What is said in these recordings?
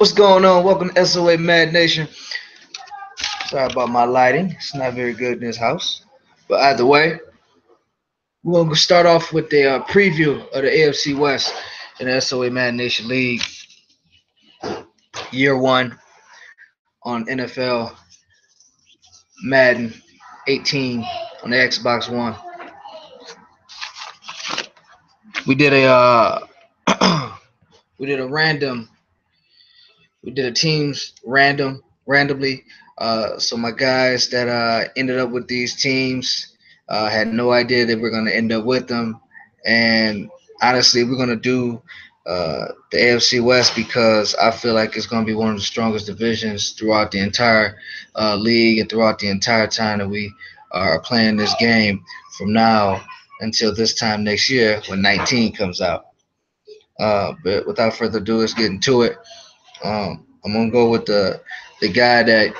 What's going on? Welcome to SOA Madden Nation. Sorry about my lighting. It's not very good in this house. But either way, we're going to start off with the preview of the AFC West in the SOA Madden Nation League Year 1 on NFL Madden 18 on the Xbox One. We did a we did a teams randomly. So my guys that ended up with these teams had no idea that we're going to end up with them. And honestly, we're going to do the AFC West because I feel like it's going to be one of the strongest divisions throughout the entire league and throughout the entire time that we are playing this game from now until this time next year when 19 comes out. But without further ado, let's get into it. I'm gonna go with the guy that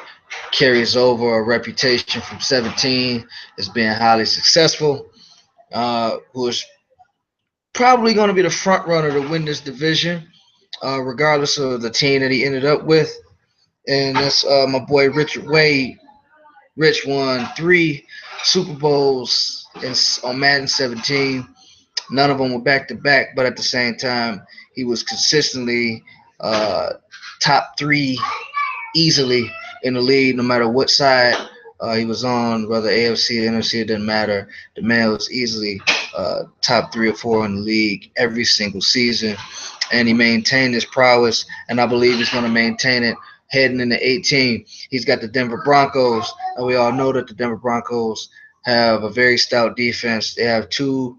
carries over a reputation from 17 as being highly successful, who is probably going to be the front runner to win this division, regardless of the team that he ended up with. And that's my boy Richard Wade. Rich won 3 Super Bowls on Madden 17. None of them were back to back, but at the same time, he was consistently top 3 easily in the league, no matter what side he was on, whether AFC or NFC, it didn't matter. The man was easily top 3 or 4 in the league every single season, and he maintained his prowess, and I believe he's going to maintain it heading into 18. He's got the Denver Broncos, and we all know that the Denver Broncos have a very stout defense. They have 2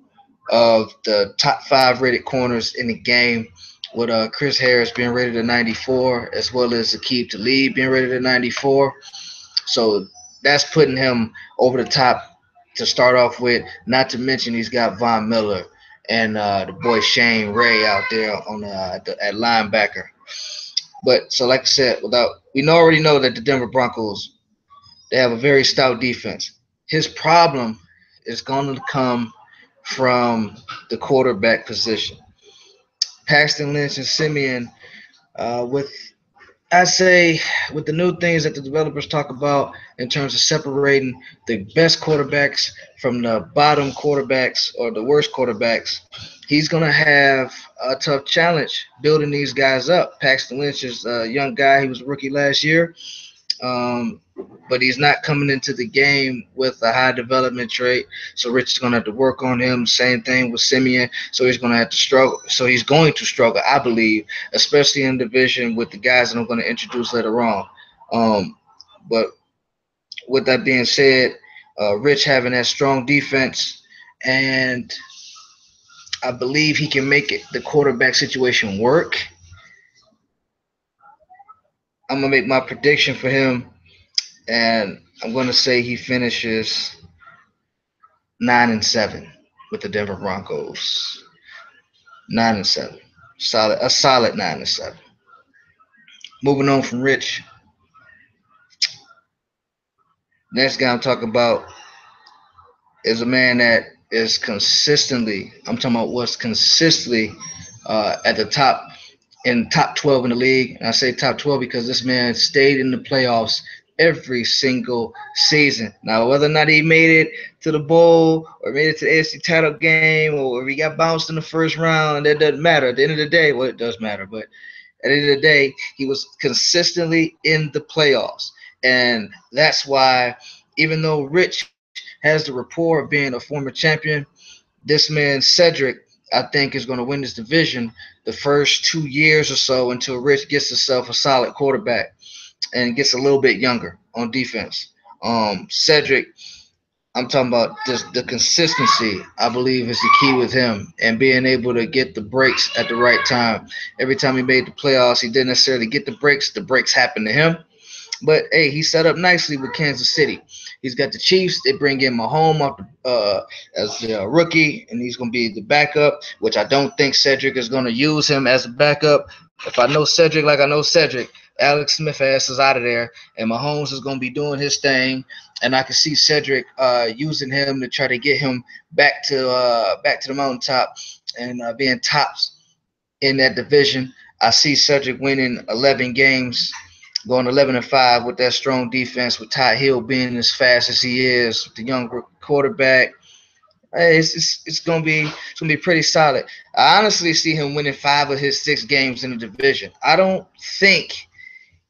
of the top 5 rated corners in the game, with Chris Harris being rated at 94, as well as Aqib Talib being rated at 94. So that's putting him over the top to start off with. Not to mention he's got Von Miller and the boy Shane Ray out there on at linebacker. But so like I said, we already know that the Denver Broncos, they have a very stout defense. His problem is going to come from the quarterback position. Paxton Lynch and Simeon, with the new things that the developers talk about in terms of separating the best quarterbacks from the bottom quarterbacks or the worst quarterbacks, he's going to have a tough challenge building these guys up. Paxton Lynch is a young guy. He was a rookie last year. But he's not coming into the game with a high development trait. So Rich is going to have to work on him. Same thing with Simeon. So he's going to have to struggle. So he's going to struggle, I believe, especially in division with the guys that I'm going to introduce later on. But with that being said, Rich having that strong defense, and I believe he can make the quarterback situation work. I'm going to make my prediction for him, and I'm going to say he finishes 9-7 with the Denver Broncos. 9-7. A solid 9-7. Moving on from Rich. Next guy I'm talking about is a man that is consistently, I'm talking about was consistently at the top 12 in the league. And I say top 12 because this man stayed in the playoffs every single season. Now, whether or not he made it to the bowl or made it to the AFC title game or he got bounced in the first round, that doesn't matter. At the end of the day, well, it does matter, but at the end of the day, he was consistently in the playoffs. And that's why, even though Rich has the rapport of being a former champion, this man, Cedric, I think is going to win this division the first 2 years or so until Rich gets himself a solid quarterback and gets a little bit younger on defense. Cedric, I'm talking about the consistency, I believe, is the key with him, and being able to get the breaks at the right time. Every time he made the playoffs, he didn't necessarily get the breaks happened to him. But, hey, he set up nicely with Kansas City. He's got the Chiefs. They bring in Mahomes as a rookie, and he's going to be the backup, which I don't think Cedric is going to use him as a backup. If I know Cedric like I know Cedric, Alex Smith ass is out of there, and Mahomes is going to be doing his thing, and I can see Cedric using him to try to get him back to the mountaintop and being tops in that division. I see Cedric winning 11 games, going 11-5 with that strong defense, with Ty Hill being as fast as he is, with the young quarterback. Hey, it's gonna be pretty solid. I honestly see him winning 5 of his 6 games in the division. I don't think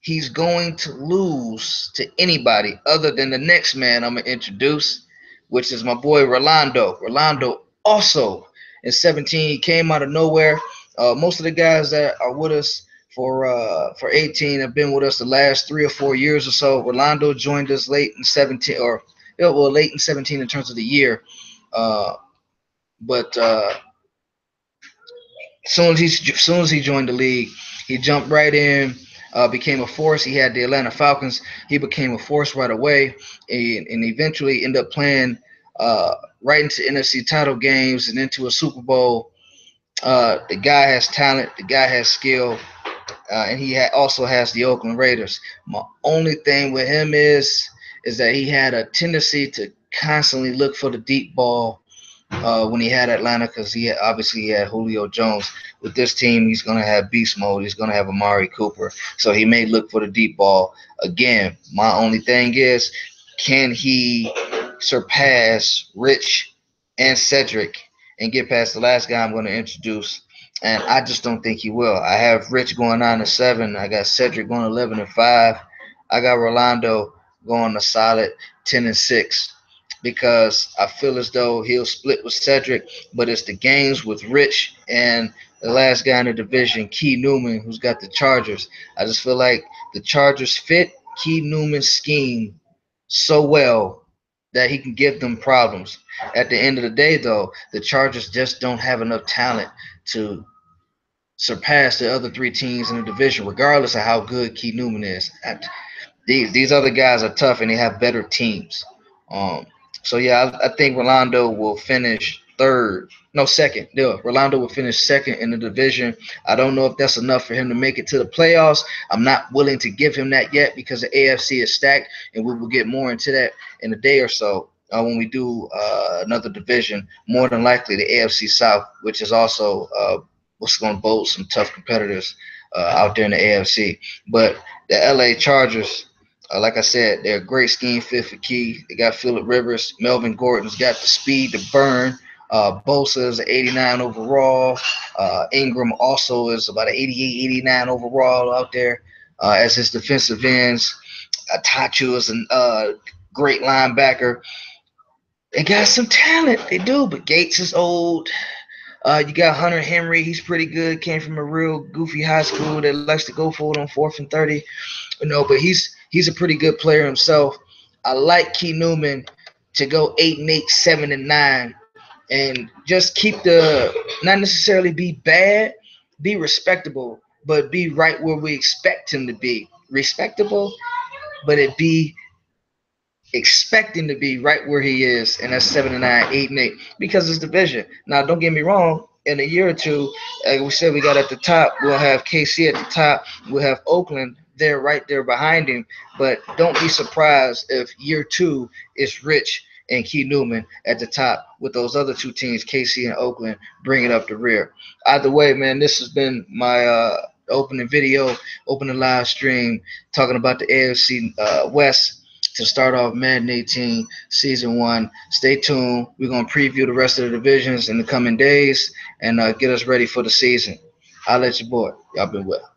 he's going to lose to anybody other than the next man I'm gonna introduce, which is my boy Rolando. Rolando also in 17, he came out of nowhere. Most of the guys that are with us for 18 have been with us the last 3 or 4 years or so. Rolando joined us late in 17, or well, late in 17 in terms of the year. Uh, but as soon as he joined the league, he jumped right in, became a force. He had the Atlanta Falcons. He became a force right away, and eventually ended up playing right into NFC title games and into a Super Bowl. The guy has talent. The guy has skill, and he also has the Oakland Raiders. My only thing with him is that he had a tendency to constantly look for the deep ball when he had Atlanta, because obviously he had Julio Jones. With this team, he's going to have beast mode. He's going to have Amari Cooper. So he may look for the deep ball. Again, my only thing is, can he surpass Rich and Cedric and get past the last guy I'm going to introduce? And I just don't think he will. I have Rich going 9-7. I got Cedric going 11-5. I got Rolando going a solid 10-6, because I feel as though he'll split with Cedric, but it's the games with Rich and the last guy in the division, Key Newman, who's got the Chargers. I just feel like the Chargers fit Key Newman's scheme so well that he can give them problems. At the end of the day, though, the Chargers just don't have enough talent to surpass the other 3 teams in the division, regardless of how good Key Newman is. These other guys are tough, and they have better teams. Um, so yeah, I think Rolando will finish third. No, second. Yeah, Rolando will finish second in the division. I don't know if that's enough for him to make it to the playoffs. I'm not willing to give him that yet, because the AFC is stacked, and we will get more into that in a day or so when we do another division. More than likely, the AFC South, which is also what's going to boast some tough competitors out there in the AFC. But the LA Chargers, like I said, they're a great scheme fit for Key. They got Phillip Rivers. Melvin Gordon's got the speed to burn. Bosa is an 89 overall. Ingram also is about an 88, 89 overall out there as his defensive ends. Tachu is a great linebacker. They got some talent. They do, but Gates is old. You got Hunter Henry. He's pretty good. Came from a real goofy high school that likes to go for it on 4th and 30. But he's a pretty good player himself. I like Key Newman to go 8-8, 7-9, and just keep not necessarily be bad, be respectable, but be right where we expect him to be. Respectable, but it be expecting to be right where he is, and that's 7-9, 8-8, because it's division. Now, don't get me wrong. In a year or two, like we said, we got at the top. We'll have KC at the top. We'll have Oakland there, right there behind him. But don't be surprised if year 2 is Rich and Key Newman at the top, with those other 2 teams, KC and Oakland, bringing up the rear. Either way, man, this has been my opening video, opening live stream, talking about the AFC West to start off Madden 18 Season 1. Stay tuned. We're going to preview the rest of the divisions in the coming days and get us ready for the season. I'll let your boy. Y'all been well.